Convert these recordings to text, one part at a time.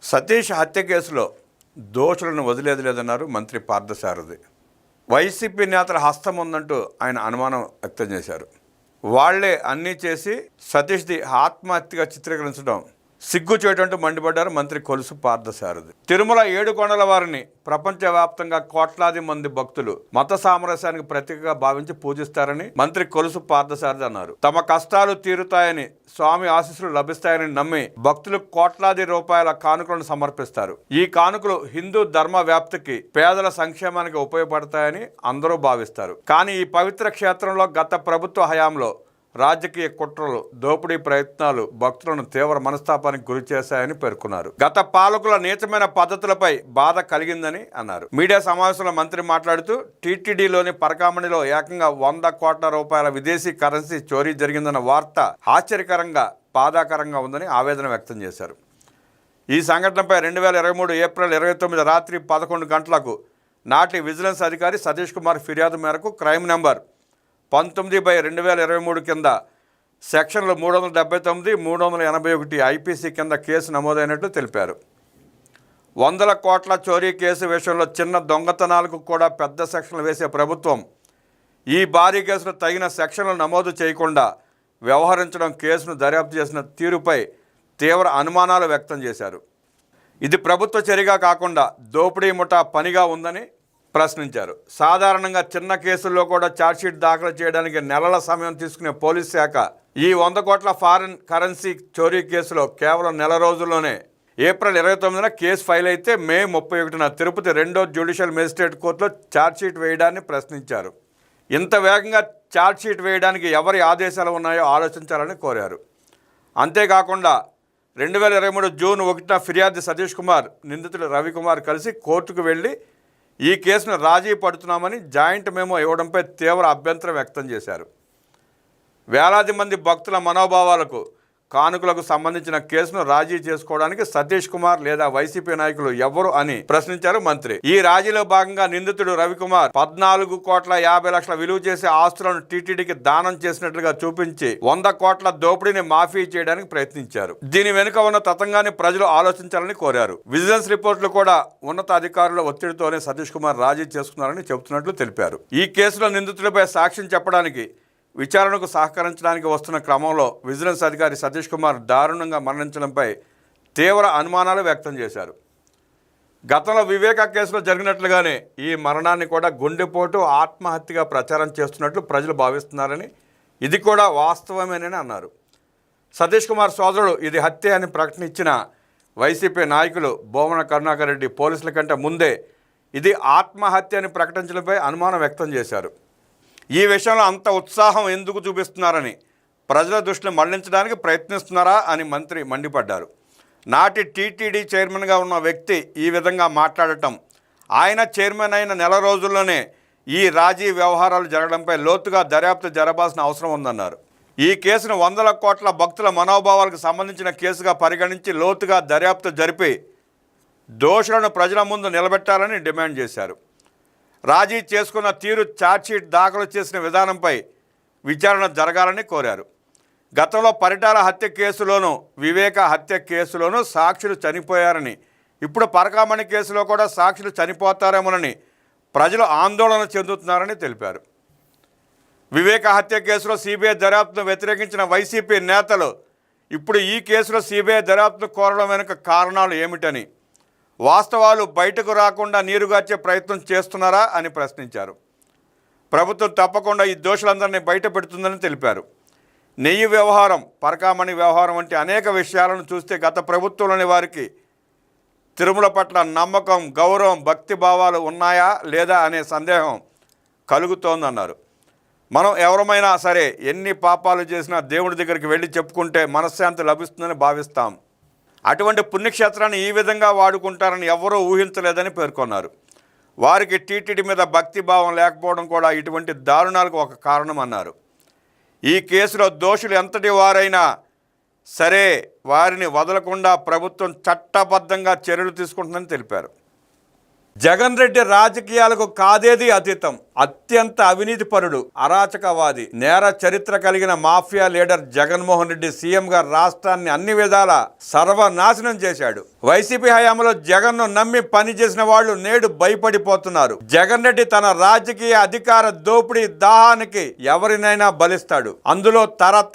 సతీష్ హత్య కేసులో దోషులను వదిలేది లేదన్నారు మంత్రి పార్థసారథి. వైసీపీ నేతల హస్తం ఉందంటూ ఆయన అనుమానం వ్యక్తం చేశారు. వాళ్లే అన్నీ చేసి సతీష్ది ఆత్మహత్యగా చిత్రీకరించడం సిగ్గుచేటంటూ మండిపడ్డారు మంత్రి కొలుసు పార్థసారథి. తిరుమల ఏడుకొండల వారిని ప్రపంచవ్యాప్తంగా కోట్లాది మంది భక్తులు మత సామరస్యానికి ప్రతీకగా భావించి పూజిస్తారని మంత్రి కొలుసు పార్థసారథి అన్నారు. తమ కష్టాలు తీరుతాయని, స్వామి ఆశీస్సులు లభిస్తాయని నమ్మి భక్తులు కోట్లాది రూపాయల కానుకలను సమర్పిస్తారు. ఈ కానుకలు హిందూ ధర్మ వ్యాప్తికి, పేదల సంక్షేమానికి ఉపయోగపడతాయని అందరూ భావిస్తారు. కానీ ఈ పవిత్ర క్షేత్రంలో గత ప్రభుత్వ హయాంలో రాజకీయ కుట్రలు, దోపిడీ ప్రయత్నాలు భక్తులను తీవ్ర మనస్తాపానికి గురి చేశాయని పేర్కొన్నారు. గత పాలకుల నీచమైన పద్ధతులపై బాధ కలిగిందని అన్నారు. మీడియా సమావేశంలో మంత్రి మాట్లాడుతూ టీటీడీలోని పరకామణిలో ఏకంగా 100 కోట్ల రూపాయల విదేశీ కరెన్సీ చోరీ జరిగిందన్న వార్త ఆశ్చర్యకరంగా, బాధాకరంగా ఉందని ఆవేదన వ్యక్తం చేశారు. ఈ సంఘటనపై 2023 ఏప్రిల్ 29 రాత్రి 11 గంటలకు నాటి విజిలెన్స్ అధికారి సతీష్ కుమార్ ఫిర్యాదు మేరకు క్రైమ్ నెంబర్ 19/2023 కింద సెక్షన్లు 379, 381 ఐపీసీ కింద కేసు నమోదైనట్లు తెలిపారు. 100 కోట్ల చోరీ కేసు విషయంలో చిన్న దొంగతనాలకు కూడా పెద్ద సెక్షన్లు వేసే ప్రభుత్వం ఈ భారీ కేసులో తగిన సెక్షన్లు నమోదు చేయకుండా వ్యవహరించడం, కేసును దర్యాప్తు చేసిన తీరుపై తీవ్ర అనుమానాలు వ్యక్తం చేశారు. ఇది ప్రభుత్వ చర్యగా కాకుండా దోపిడీ ముఠా పనిగా ఉందని ప్రశ్నించారు. సాధారణంగా చిన్న కేసుల్లో కూడా ఛార్జ్షీట్ దాఖలు చేయడానికి నెలల సమయం తీసుకునే పోలీస్ శాఖ ఈ 100 కోట్ల ఫారిన్ కరెన్సీ చోరీ కేసులో కేవలం నెల రోజుల్లోనే ఏప్రిల్ 29న కేసు ఫైల్ అయితే మే 31న తిరుపతి 2వ జ్యుడిషియల్ మేజిస్ట్రేట్ కోర్టులో ఛార్జ్షీట్ వేయడాన్ని ప్రశ్నించారు. ఇంత వేగంగా ఛార్జ్షీట్ వేయడానికి ఎవరి ఆదేశాలు ఉన్నాయో ఆలోచించాలని కోరారు. అంతేకాకుండా 2023 జూన్ 1న ఫిర్యాదు సతీష్ కుమార్, నిందితుడు రవికుమార్ కలిసి కోర్టుకు వెళ్ళి ఈ కేసును రాజీ పడుతున్నామని జాయింట్ మెమో ఇవ్వడంపై తీవ్ర అభ్యంతరం వ్యక్తం చేశారు. వేలాది మంది భక్తుల మనోభావాలకు, కానుకలకు సంబంధించిన కేసును రాజీ చేసుకోవడానికి సతీష్ కుమార్ లేదా వైసీపీ నాయకులు ఎవరు అని ప్రశ్నించారు మంత్రి. ఈ రాజీలో భాగంగా నిందితుడు రవికుమార్ 14,50,00,000 విలువ చేసే ఆస్తులను టీటీడీకి దానం చేసినట్లుగా చూపించి 100 కోట్ల దోపిడీని మాఫీ చేయడానికి ప్రయత్నించారు. దీని వెనుక ఉన్న తతంగాన్ని ప్రజలు ఆలోచించాలని కోరారు. విజిలెన్స్ రిపోర్టులు కూడా ఉన్నత అధికారుల ఒత్తిడితోనే సతీష్ కుమార్ రాజీ చేసుకున్నారని చెబుతున్నట్లు తెలిపారు. ఈ కేసులో నిందితులపై సాక్ష్యం చెప్పడానికి, విచారణకు సహకరించడానికి వస్తున్న క్రమంలో విజిలెన్స్ అధికారి సతీష్ కుమార్ దారుణంగా మరణించడంపై తీవ్ర అనుమానాలు వ్యక్తం చేశారు. గతంలో వివేక కేసులో జరిగినట్లుగానే ఈ మరణాన్ని కూడా గుండెపోటు, ఆత్మహత్యగా ప్రచారం చేస్తున్నట్లు ప్రజలు భావిస్తున్నారని, ఇది కూడా వాస్తవమేనని అన్నారు. సతీష్ కుమార్ సోదరుడు ఇది హత్య అని ప్రకటించిన వైసీపీ నాయకులు బోమన కరుణాకర్ రెడ్డి పోలీసుల కంటే ముందే ఇది ఆత్మహత్య అని ప్రకటించడంపై అనుమానం వ్యక్తం చేశారు. ఈ విషయంలో అంత ఉత్సాహం ఎందుకు చూపిస్తున్నారని, ప్రజల దృష్టిని మళ్లించడానికి ప్రయత్నిస్తున్నారా అని మంత్రి మండిపడ్డారు. నాటి టీటీడీ చైర్మన్గా ఉన్న వ్యక్తి ఈ విధంగా మాట్లాడటం, ఆయన చైర్మన్ అయిన నెల రోజుల్లోనే ఈ రాజీ వ్యవహారాలు జరగడంపై లోతుగా దర్యాప్తు జరపాల్సిన అవసరం ఉందన్నారు. ఈ కేసును 100 కోట్ల భక్తుల మనోభావాలకు సంబంధించిన కేసుగా పరిగణించి లోతుగా దర్యాప్తు జరిపి దోషులను ప్రజల ముందు నిలబెట్టాలని డిమాండ్ చేశారు. రాజీ చేసుకున్న తీరు, ఛార్జ్షీట్ దాఖలు చేసిన విధానంపై విచారణ జరగాలని కోరారు. గతంలో పరిటాల హత్య కేసులోనూ, వివేక హత్య కేసులోనూ సాక్షులు చనిపోయారని, ఇప్పుడు పరకామణి కేసులో కూడా సాక్షులు చనిపోతారేమోనని ప్రజలు ఆందోళన చెందుతున్నారని తెలిపారు. వివేక హత్య కేసులో సిబిఐ దర్యాప్తును వ్యతిరేకించిన వైసీపీ నేతలు ఇప్పుడు ఈ కేసులో సిబిఐ దర్యాప్తును కోరడం వెనుక కారణాలు ఏమిటని, వాస్తవాలు బయటకు రాకుండా నీరుగార్చే ప్రయత్నం చేస్తున్నారా అని ప్రశ్నించారు. ప్రభుత్వం తప్పకుండా ఈ దోషులందరినీ బయట పెడుతుందని తెలిపారు. నెయ్యి వ్యవహారం, పరకామణి వ్యవహారం వంటి అనేక విషయాలను చూస్తే గత ప్రభుత్వంలోని వారికి తిరుమల పట్ల నమ్మకం, గౌరవం, భక్తి భావాలు ఉన్నాయా లేదా అనే సందేహం కలుగుతోందన్నారు. మనం ఎవరమైనా సరే ఎన్ని పాపాలు చేసినా దేవుడి దగ్గరికి వెళ్ళి చెప్పుకుంటే మనశ్శాంతి లభిస్తుందని భావిస్తాం. అటువంటి పుణ్యక్షేత్రాన్ని ఈ విధంగా వాడుకుంటారని ఎవరూ ఊహించలేదని పేర్కొన్నారు. వారికి టీటీడీ మీద భక్తిభావం లేకపోవడం కూడా ఇటువంటి దారుణాలకు ఒక కారణం అన్నారు. ఈ కేసులో దోషులు ఎంతటి వారైనా సరే వారిని వదలకుండా ప్రభుత్వం చట్టబద్ధంగా చర్యలు తీసుకుంటుందని తెలిపారు. జగన్ రెడ్డి రాజకీయాలకు కాదేది అతీతం. అత్యంత అవినీతిపరుడు, అరాచకవాది, నేర చరిత్ర కలిగిన మాఫియా లీడర్ జగన్మోహన్ రెడ్డి సీఎంగా రాష్ట్రాన్ని అన్ని విధాల సర్వనాశనం చేశాడు. వైసీపీ హయాంలో జగన్ను నమ్మి పనిచేసిన వాళ్ళు నేడు భయపడిపోతున్నారు. జగన్ రెడ్డి తన రాజకీయ అధికార దోపిడీ దాహానికి ఎవరినైనా బలిస్తాడు. అందులో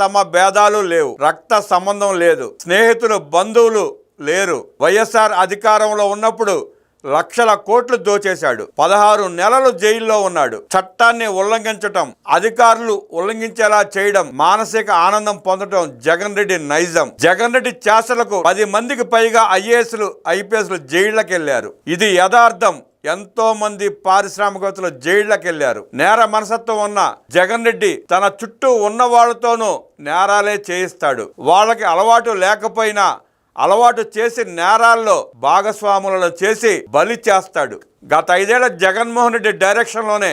తమ భేదాలు లేవు, రక్త సంబంధం లేదు, స్నేహితులు బంధువులు లేరు. వైఎస్ఆర్ అధికారంలో ఉన్నప్పుడు లక్షల కోట్లు దోచేశాడు. 16 నెలలు జైల్లో ఉన్నాడు. చట్టాన్ని ఉల్లంఘించటం, అధికారులు ఉల్లంఘించేలా చేయడం, మానసిక ఆనందం పొందడం జగన్ రెడ్డి నైజం. జగన్ రెడ్డి చేష్టలకు 10 మందికి పైగా ఐఏఎస్లు ఐపీఎస్లు జైళ్లకు వెళ్లారు. ఇది యథార్థం. ఎంతో మంది పారిశ్రామికవేత్తలు జైళ్లకు వెళ్లారు. నేర మనసత్వం ఉన్న జగన్ రెడ్డి తన చుట్టూ ఉన్న వాళ్ళతోనూ నేరాలే చేయిస్తాడు. వాళ్ళకి అలవాటు లేకపోయినా అలవాటు చేసి నేరాల్లో భాగస్వాములను చేసి బలి చేస్తాడు. గత 5 ఏళ్ల జగన్మోహన్ రెడ్డి డైరెక్షన్లోనే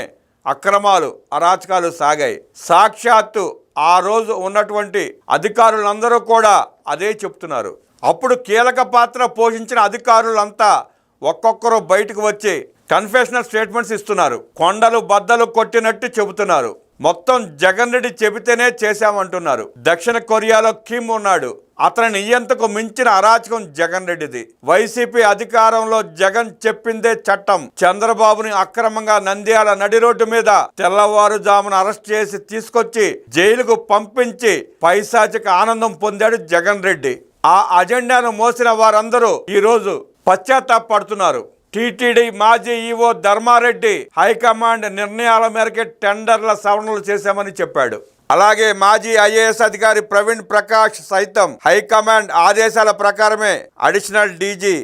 అక్రమాలు, అరాచకాలు సాగాయి. సాక్షాత్తు ఆ రోజు ఉన్నటువంటి అధికారులందరూ కూడా అదే చెప్తున్నారు. అప్పుడు కీలక పాత్ర పోషించిన అధికారులంతా ఒక్కొక్కరు బయటకు వచ్చి కన్ఫెషనల్ స్టేట్మెంట్స్ ఇస్తున్నారు. కొండలు బద్దలు కొట్టినట్టు చెబుతున్నారు. మొత్తం జగన్ రెడ్డి చెబితేనే చేశామంటున్నారు. దక్షిణ కొరియాలో కిమ్ ఉన్నాడు. అతని నియంతకు మించిన అరాచకం జగన్ రెడ్డిది. వైసీపీ అధికారంలో జగన్ చెప్పిందే చట్టం. చంద్రబాబుని అక్రమంగా నంద్యాల నడి రోడ్డు మీద తెల్లవారుజామున అరెస్ట్ చేసి తీసుకొచ్చి జైలుకు పంపించి పైశాచిక ఆనందం పొందాడు జగన్ రెడ్డి. ఆ అజెండాను మోసిన వారందరూ ఈరోజు పశ్చాత్తాపడుతున్నారు. టీటీడీ మాజీ ఈవో ధర్మారెడ్డి హైకమాండ్ నిర్ణయాల మేరకే టెండర్ల సవరణలు చేశామని చెప్పాడు. అలాగే మాజీ ఐఏఎస్ అధికారి ప్రవీణ్ ప్రకాష్ సైతం హైకమాండ్ ఆదేశాల ప్రకారమే additional DG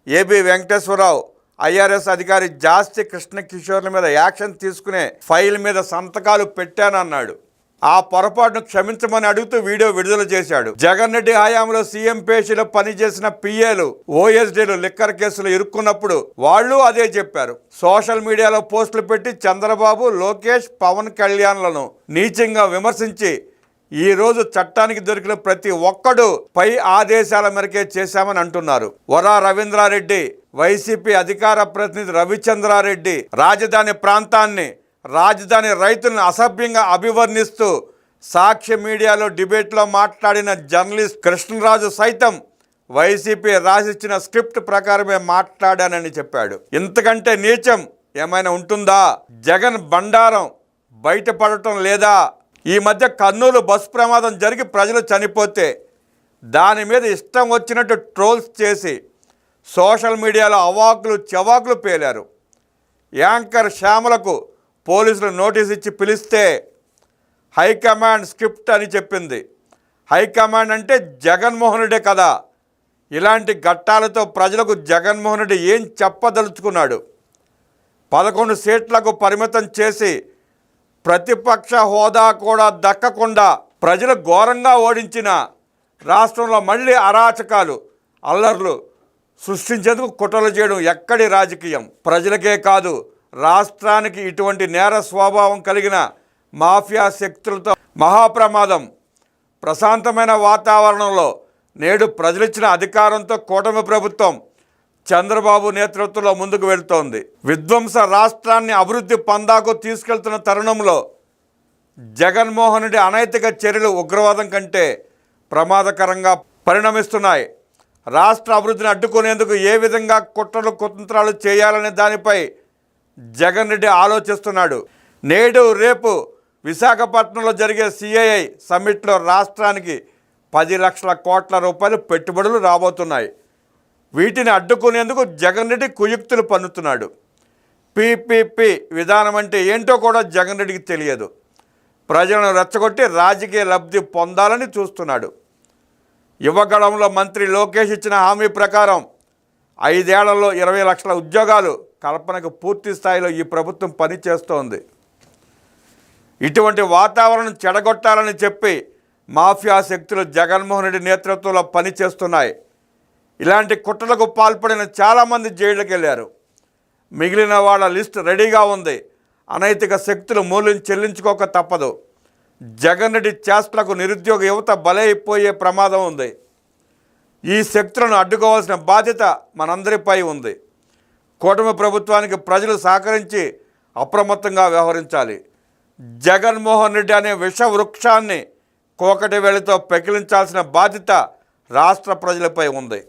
AB Venkateswara Rao, IRS అధికారి జాస్తి కృష్ణకిషోర్ల మీద యాక్షన్ తీసుకునే ఫైల్ మీద సంతకాలు పెట్టానన్నాడు. ఆ పొరపాటును క్షమించమని అడుగుతూ వీడియో విడుదల చేశాడు. జగన్ రెడ్డి హయాంలో సీఎం పేషీలో పనిచేసిన పిఏలు, ఓఎస్డీలు లిక్కర్ కేసులు ఇరుక్కున్నప్పుడు వాళ్ళు అదే చెప్పారు. సోషల్ మీడియాలో పోస్టులు పెట్టి చంద్రబాబు, లోకేష్, పవన్ కళ్యాణ్లను నీచంగా విమర్శించి ఈ రోజు చట్టానికి దొరికిన ప్రతి ఒక్కడు పై ఆదేశాల మేరకే చేశామని అంటున్నారు. వరా రవీంద్రారెడ్డి, వైసీపీ అధికార ప్రతినిధి రవిచంద్రారెడ్డి రాజధాని ప్రాంతాన్ని, రాజధాని రైతులను అసభ్యంగా అభివర్ణిస్తూ సాక్షి మీడియాలో డిబేట్లో మాట్లాడిన జర్నలిస్ట్ కృష్ణరాజు సైతం వైసీపీ రాసిచ్చిన స్క్రిప్ట్ ప్రకారమే మాట్లాడానని చెప్పాడు. ఇంతకంటే నీచం ఏమైనా ఉంటుందా? జగన్ బండారం బయటపడటం లేదా? ఈ మధ్య కర్నూలు బస్సు ప్రమాదం జరిగి ప్రజలు చనిపోతే దాని మీద ఇష్టం వచ్చినట్టు ట్రోల్స్ చేసి సోషల్ మీడియాలో అవాకులు చవాకులు పేలారు. యాంకర్ శ్యామలకు పోలీసులు నోటీస్ ఇచ్చి పిలిస్తే హైకమాండ్ స్క్రిప్ట్ అని చెప్పింది. హైకమాండ్ అంటే జగన్మోహన్ రెడ్డే కదా. ఇలాంటి ఘట్టాలతో ప్రజలకు జగన్మోహన్ రెడ్డి ఏం చెప్పదలుచుకున్నాడు? 11 సీట్లకు పరిమితం చేసి ప్రతిపక్ష హోదా కూడా దక్కకుండా ప్రజలు ఘోరంగా ఓడించిన రాష్ట్రంలో మళ్ళీ అరాచకాలు, అల్లర్లు సృష్టించేందుకు కుట్రలు చేయడం ఎక్కడి రాజకీయం? ప్రజలకే కాదు, రాష్ట్రానికి ఇటువంటి నేర స్వభావం కలిగిన మాఫియా శక్తులతో మహాప్రమాదం. ప్రశాంతమైన వాతావరణంలో నేడు ప్రజలిచ్చిన అధికారంతో కూటమి ప్రభుత్వం చంద్రబాబు నేతృత్వంలో ముందుకు వెళ్తోంది. విధ్వంస రాష్ట్రాన్ని అభివృద్ధి పందాకు తీసుకెళ్తున్న తరుణంలో జగన్మోహన్ రెడ్డి అనైతిక చర్యలు ఉగ్రవాదం కంటే ప్రమాదకరంగా పరిణమిస్తున్నాయి. రాష్ట్ర అభివృద్ధిని అడ్డుకునేందుకు ఏ విధంగా కుట్రలు కుతంత్రాలు చేయాలనే దానిపై జగన్ రెడ్డి ఆలోచిస్తున్నాడు. నేడు రేపు విశాఖపట్నంలో జరిగే సిఐఐ సమ్మిట్లో రాష్ట్రానికి 10 లక్షల కోట్ల రూపాయలు పెట్టుబడులు రాబోతున్నాయి. వీటిని అడ్డుకునేందుకు జగన్ రెడ్డి కుయుక్తులు పన్నుతున్నాడు. పీపీపీ విధానం అంటే ఏంటో కూడా జగన్ రెడ్డికి తెలియదు. ప్రజలను రెచ్చగొట్టి రాజకీయ లబ్ధి పొందాలని చూస్తున్నాడు. యువగళంలో మంత్రి లోకేష్ ఇచ్చిన హామీ ప్రకారం 5 ఏళ్లలో 20 లక్షల ఉద్యోగాలు కల్పనకు పూర్తి స్థాయిలో ఈ ప్రభుత్వం పనిచేస్తోంది. ఇటువంటి వాతావరణం చెడగొట్టాలని చెప్పి మాఫియా శక్తులు జగన్మోహన్ రెడ్డి నేతృత్వంలో పనిచేస్తున్నాయి. ఇలాంటి కుట్రలకు పాల్పడిన చాలామంది జైళ్ళకి వెళ్ళారు. మిగిలిన వాళ్ళ లిస్ట్ రెడీగా ఉంది. అనైతిక శక్తులు మూల్యం చెల్లించుకోక తప్పదు. జగన్ రెడ్డి చేష్టలకు నిరుద్యోగ యువత బలైపోయే ప్రమాదం ఉంది. ఈ శక్తులను అడ్డుకోవాల్సిన బాధ్యత మనందరిపై ఉంది. కూటమి ప్రభుత్వానికి ప్రజలు సహకరించి అప్రమత్తంగా వ్యవహరించాలి. జగన్మోహన్ రెడ్డి అనే విష వృక్షాన్ని కోకటి వేళతో పెకిలించాల్సిన బాధ్యత రాష్ట్ర ప్రజలపై ఉంది.